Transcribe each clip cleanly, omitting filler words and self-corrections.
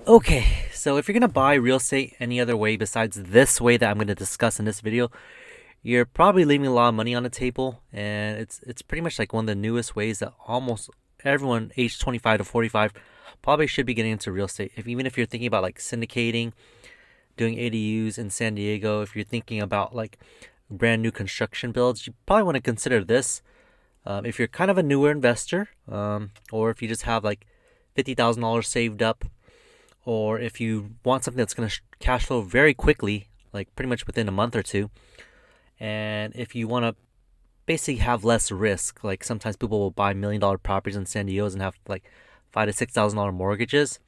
Okay, so if you're gonna buy real estate any other way besides this way that I'm gonna discuss in this video, you're probably leaving a lot of money on the table, and it's pretty much like one of the newest ways that almost everyone aged 25 to 45 probably should be getting into real estate. If even if you're thinking about like syndicating, doing ADUs in San Diego, if you're thinking about like brand new construction builds, you probably want to consider this. If you're kind of a newer investor, or if you just have like $50,000 saved up, or if you want something that's going to cash flow very quickly, like pretty much within a month or two, and if you want to basically have less risk, like sometimes people will buy $1 million properties in San Diego and have like $5,000 to $6,000 mortgages,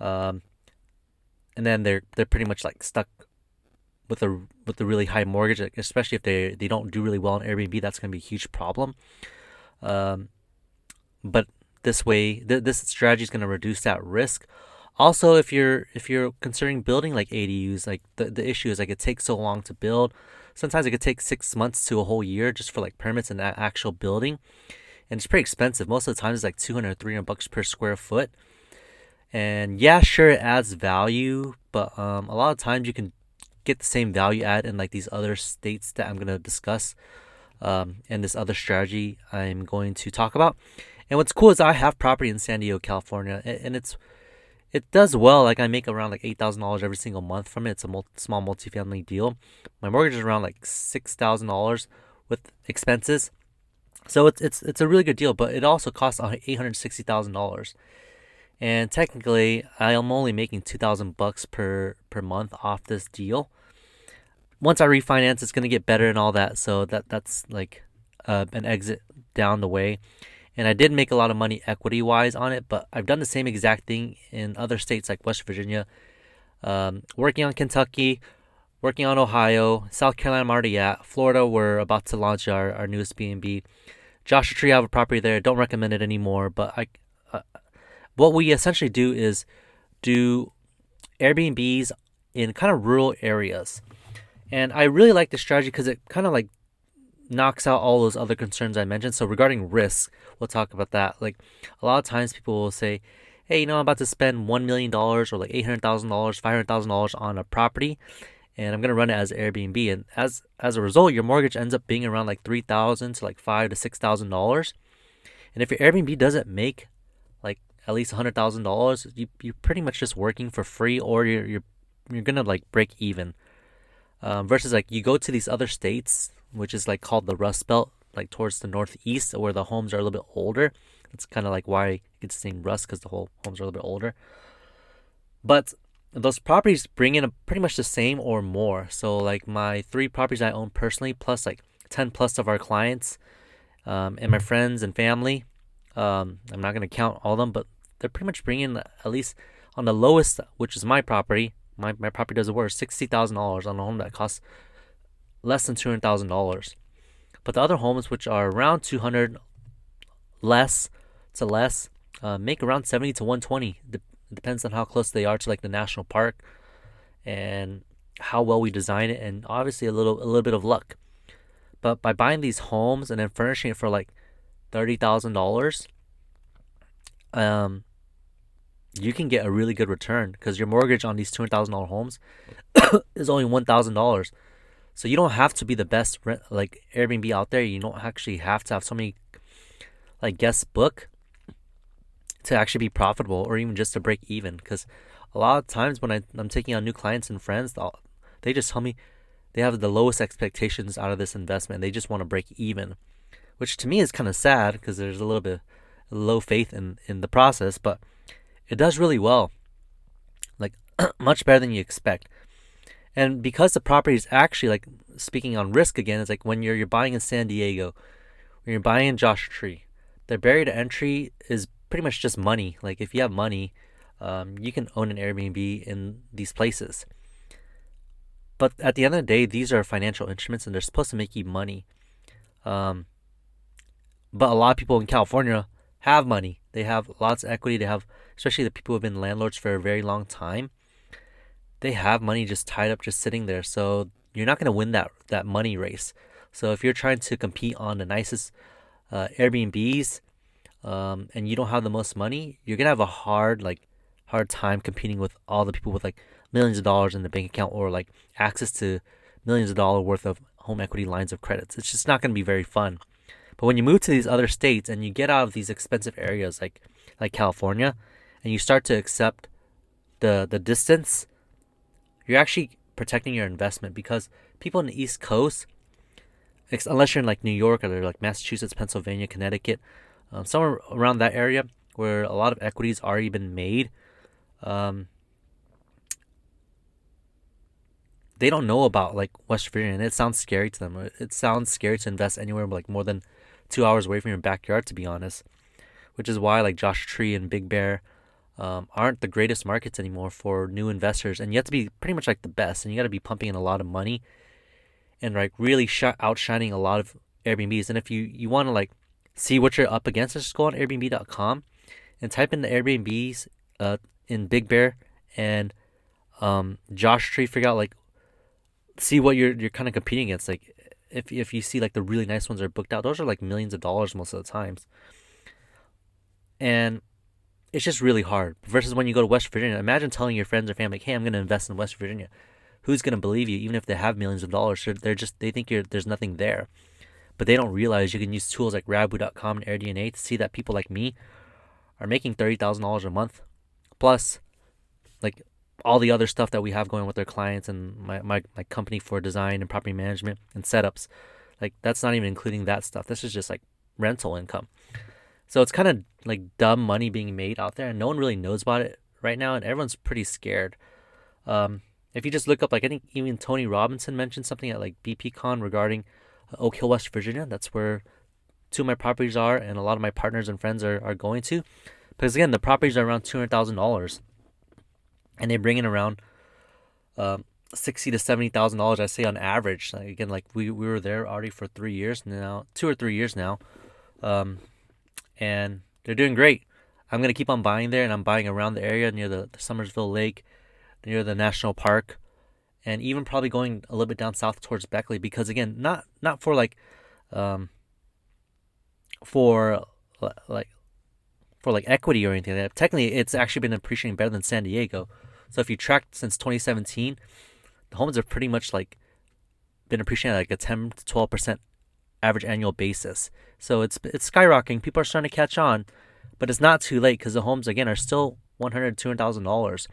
um, and then they're pretty much like stuck with a really high mortgage, especially if they don't do really well on Airbnb. That's going to be a huge problem. Um, but this way, this strategy is going to reduce that risk. Also, if you're considering building like ADUs, like the issue is like it takes so long to build. Sometimes it could take 6 months to a whole year just for like permits and that actual building, and it's pretty expensive. Most of the time, it's like 200, $300 per square foot. And yeah, sure, it adds value, but a lot of times you can get the same value add in like these other states that I'm gonna discuss, and this other strategy I'm going to talk about. And what's cool is I have property in San Diego, California, and it does well. Like I make around like $8,000 every single month from it. It's a small multifamily deal. My mortgage is around like $6,000 with expenses, so it's a really good deal. But it also costs $860,000, and technically I am only making $2,000 per month off this deal. Once I refinance, it's gonna get better and all that. So that's like an exit down the way. And I did make a lot of money equity wise on it, but I've done the same exact thing in other states like West Virginia, working on Kentucky, working on Ohio, South Carolina. I'm already at Florida. We're about to launch our newest B&B. Joshua Tree, I have a property there. Don't recommend it anymore, but uh, what we essentially do is do Airbnbs in kind of rural areas. And I really like this strategy because it kind of like knocks out all those other concerns I mentioned. So regarding risk, we'll talk about that. Like a lot of times people will say, "Hey, I'm about to spend $1 million or like $800,000, $500,000 on a property, and I'm gonna run it as Airbnb." And as a result, your mortgage ends up being around like $3,000 to like $5,000 to $6,000. And if your Airbnb doesn't make like at least $100,000, you're pretty much just working for free, or you're gonna like break even. Versus like you go to these other states, which is like called the Rust Belt, like towards the northeast, where the homes are a little bit older. That's kind of like why it's named Rust, because the whole homes are a little bit older. But those properties bring in pretty much the same or more. So like my three properties I own personally, plus like 10 plus of our clients, and my friends and family. I'm not gonna count all of them, but they're pretty much bringing at least on the lowest, which is my property. My property does the worst, $60,000 on a home that costs less than $200,000. But the other homes, which are around 200 less to less, make around 70 to 120. It depends on how close they are to like the national park and how well we design it, and obviously a little bit of luck. But by buying these homes and then furnishing it for like $30,000, um, you can get a really good return because your mortgage on these $200,000 homes is only $1,000. So you don't have to be the best rent, like Airbnb out there. You don't actually have to have so many like guests book to actually be profitable or even just to break even. Because a lot of times when I'm taking on new clients and friends, they just tell me they have the lowest expectations out of this investment. They just want to break even, which to me is kind of sad because there's a little bit low faith in the process, but it does really well, like much better than you expect. And because the property is actually like, speaking on risk again, it's like when you're buying in San Diego, when you're buying in Joshua Tree, the barrier to entry is pretty much just money. Like if you have money, you can own an Airbnb in these places. But at the end of the day, these are financial instruments and they're supposed to make you money. Um, but a lot of people in California have money. They have lots of equity. They have, especially the people who have been landlords for a very long time, they have money just tied up, just sitting there. So you're not going to win that money race. So if you're trying to compete on the nicest Airbnbs, and you don't have the most money, you're gonna have a hard like hard time competing with all the people with like millions of dollars in the bank account or like access to millions of dollars worth of home equity lines of credits. It's just not going to be very fun. But when you move to these other states and you get out of these expensive areas like California, and you start to accept the distance, you're actually protecting your investment, because people in the East Coast, unless you're in like New York or like Massachusetts, Pennsylvania, Connecticut, somewhere around that area where a lot of equities already been made, um, they don't know about like West Virginia, and it sounds scary to them. It sounds scary to invest anywhere like more than 2 hours away from your backyard, to be honest. Which is why like Joshua Tree and Big Bear aren't the greatest markets anymore for new investors, and you have to be pretty much like the best, and you got to be pumping in a lot of money and like really outshining a lot of Airbnbs. And if you want to like see what you're up against, just go on Airbnb.com and type in the Airbnbs in Big Bear and Joshua Tree. Figure out like see what you're kind of competing against. Like if you see like the really nice ones are booked out, those are like millions of dollars most of the times, and it's just really hard. Versus when you go to West Virginia, imagine telling your friends or family, like, "Hey, I'm going to invest in West Virginia." Who's going to believe you? Even if they have millions of dollars, they think there's nothing there, but they don't realize you can use tools like Rabu.com and AirBNB to see that people like me are making $30,000 a month, plus like all the other stuff that we have going with our clients and my company for design and property management and setups. Like that's not even including that stuff. This is just like rental income. So it's kind of like dumb money being made out there, and no one really knows about it right now, and everyone's pretty scared. If you just look up, like I think even Tony Robinson mentioned something at like BPCon regarding Oak Hill, West Virginia. That's where two of my properties are, and a lot of my partners and friends are going to. Because again, the properties are around $200,000, and they bring in around $60,000 to $70,000, I say on average. Like, again, like we were there already for 3 years now, 2 or 3 years now, and they're doing great. I'm gonna keep on buying there, and I'm buying around the area near the Summersville Lake, near the national park, and even probably going a little bit down south towards Beckley, because again, not for like for like equity or anything like that. Technically, it's actually been appreciating better than San Diego. So if you tracked since 2017, the homes have pretty much like been appreciating at like a 10 to 12% average annual basis. So it's skyrocketing. People are starting to catch on, but it's not too late, because the homes again are still $100,000 to $200,000.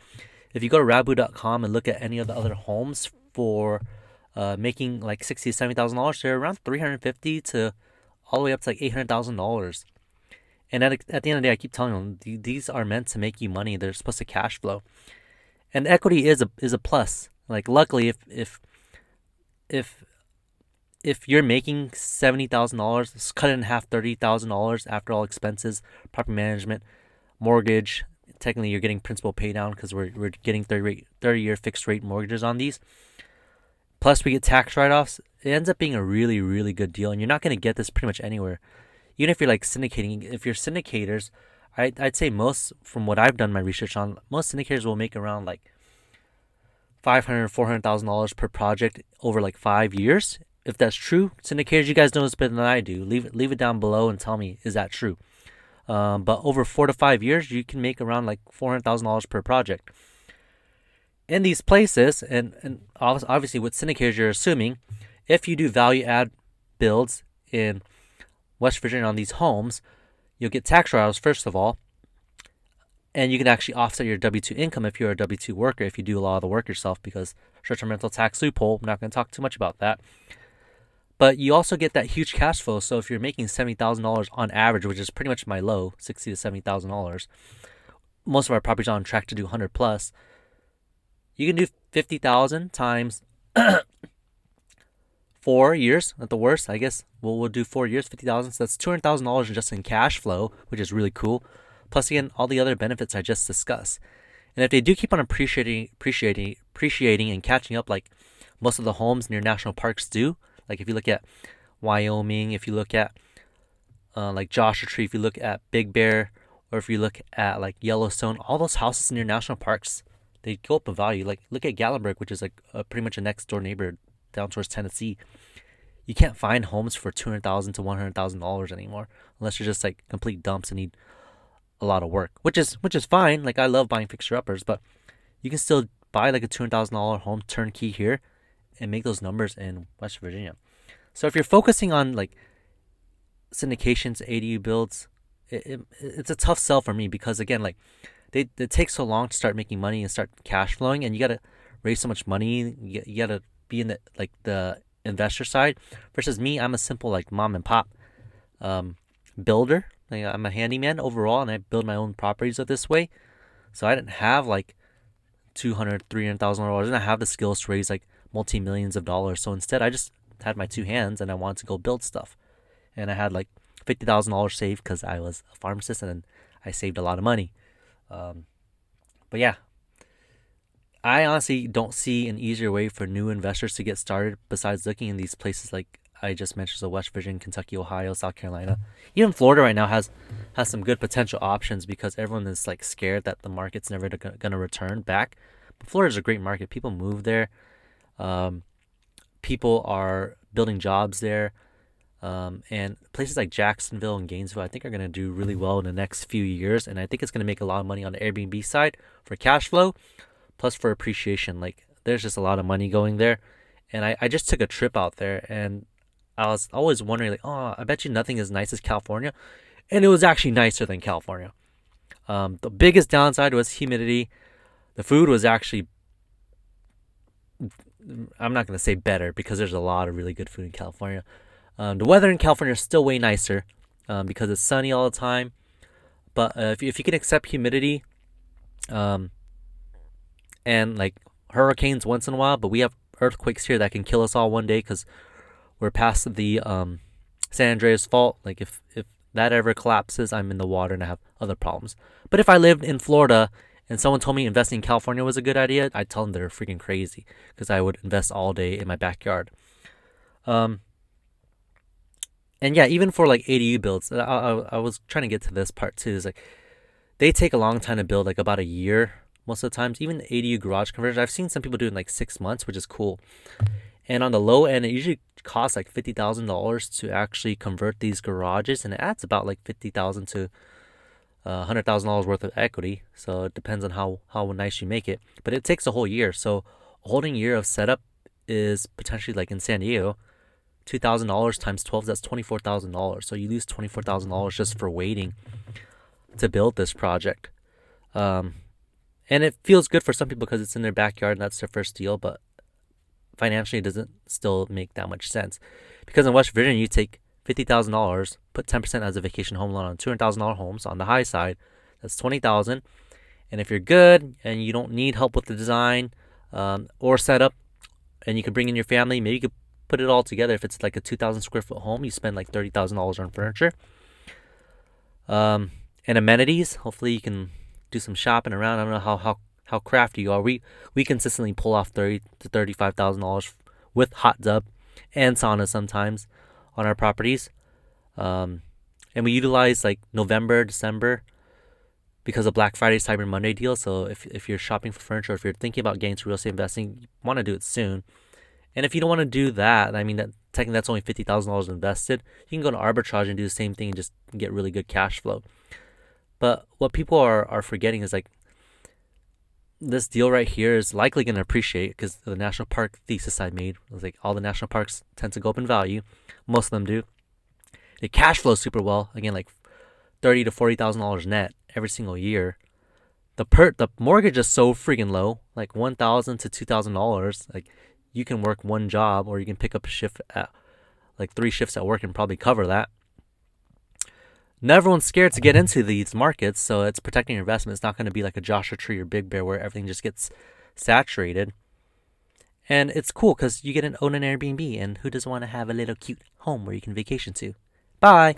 If you go to Rabu.com and look at any of the other homes for making like $60,000 to $70,000, they're around $350,000 to all the way up to like $800,000. And at the end of the day, I keep telling them these are meant to make you money. They're supposed to cash flow, and equity is a plus. Like luckily, if you're making $70,000, cut it in half, $30,000 after all expenses, property management, mortgage. Technically, you're getting principal pay down because we're getting 30-year fixed rate mortgages on these. Plus, we get tax write-offs. It ends up being a really, really good deal, and you're not going to get this pretty much anywhere. Even if you're like syndicating, if you're syndicators, I'd say most, from what I've done my research on, most syndicators will make around like $500,000, $400,000 per project over like 5 years. If that's true, syndicators, you guys know this better than I do. Leave it down below and tell me, is that true? But over 4 to 5 years, you can make around like $400,000 per project. In these places, and obviously with syndicators, you're assuming if you do value add builds in West Virginia on these homes, you'll get tax write-offs first of all, and you can actually offset your W-2 income if you're a W-2 worker, if you do a lot of the work yourself, because short-term rental tax loophole. I'm not going to talk too much about that. But you also get that huge cash flow. So if you're making $70,000 on average, which is pretty much my low, $60,000 to $70,000, most of our properties are on track to do 100 plus. You can do 50,000 times 4 years at the worst. I guess we'll do 4 years, 50,000. So that's $200,000 just in cash flow, which is really cool. Plus, again, all the other benefits I just discussed. And if they do keep on appreciating and catching up, like most of the homes near national parks do, like if you look at Wyoming, if you look at like Joshua Tree, if you look at Big Bear, or if you look at like Yellowstone, all those houses near national parks, they go up in value. Like look at Gatlinburg, which is like pretty much a next door neighbor down towards Tennessee. You can't find homes for $200,000 to $100,000 anymore, unless you're just like complete dumps and need a lot of work, which is fine. Like I love buying fixture uppers, but you can still buy like a $200,000 home turnkey here and make those numbers in West Virginia. So if you're focusing on like syndications, ADU builds, it's a tough sell for me because again, like it takes so long to start making money and start cash flowing, and you gotta raise so much money. You gotta be in the investor side. Versus me, I'm a simple like mom and pop builder. Like, I'm a handyman overall, and I build my own properties this way. So I didn't have like $200,000, $300,000. I didn't have the skills to raise like multi-millions of dollars. So instead, I just had my two hands and I wanted to go build stuff. And I had like $50,000 saved because I was a pharmacist and I saved a lot of money. But yeah, I honestly don't see an easier way for new investors to get started besides looking in these places like I just mentioned, so West Virginia, Kentucky, Ohio, South Carolina. Even Florida right now has some good potential options because everyone is like scared that the market's never gonna return back. But Florida's a great market. People move there. People are building jobs there. And places like Jacksonville and Gainesville, I think, are going to do really well in the next few years. And I think it's going to make a lot of money on the Airbnb side for cash flow, plus for appreciation. Like, there's just a lot of money going there. And I just took a trip out there, and I was always wondering, like, oh, I bet you nothing as nice as California. And it was actually nicer than California. The biggest downside was humidity. The food was actually, I'm not going to say better because there's a lot of really good food in California. The weather in California is still way nicer because it's sunny all the time. But if you can accept humidity and like hurricanes once in a while, but we have earthquakes here that can kill us all one day because we're past the San Andreas fault. Like if that ever collapses, I'm in the water and I have other problems. But if I lived in Florida and someone told me investing in California was a good idea, I'd tell them they're freaking crazy because I would invest all day in my backyard. And yeah, even for like ADU builds, I was trying to get to this part too. Is like they take a long time to build, like about a year most of the times. Even ADU garage conversions, I've seen some people do it in like 6 months, which is cool. And on the low end, it usually costs like $50,000 to actually convert these garages, and it adds about like $50,000 to $100,000 worth of equity. So it depends on how nice you make it. But it takes a whole year. So a whole year of setup is potentially, like in San Diego, $2,000 times 12, that's $24,000. So you lose $24,000 just for waiting to build this project. And it feels good for some people because it's in their backyard and that's their first deal, but financially it doesn't still make that much sense. Because in West Virginia, you take $50,000, put 10% as a vacation home loan on $200,000 homes. On the high side, that's $20,000. And if you're good and you don't need help with the design or setup, and you can bring in your family, maybe you could put it all together. If it's like a 2,000 square foot home, you spend like $30,000 on furniture and amenities. Hopefully you can do some shopping around. I don't know how crafty you are. We consistently pull off $30,000 to $35,000 with hot tub and sauna sometimes on our properties. And we utilize like November, December because of Black Friday, Cyber Monday deal. So if you're shopping for furniture, if you're thinking about getting into real estate investing, you want to do it soon. And if you don't want to do that, I mean, technically that's only $50,000 invested. You can go to arbitrage and do the same thing and just get really good cash flow. But what people are forgetting is like this deal right here is likely going to appreciate because the national park thesis I made was like all the national parks tend to go up in value. Most of them do. They cash flow super well. Again, like $30,000 to $40,000 net every single year. The mortgage is so freaking low, like $1,000 to $2,000. Like you can work one job or you can pick up a shift at like 3 shifts at work and probably cover that. Now everyone's scared to get into these markets, so it's protecting your investment. It's not going to be like a Joshua Tree or Big Bear where everything just gets saturated. And it's cool because you get to own an Airbnb, and who doesn't want to have a little cute home where you can vacation to? Bye!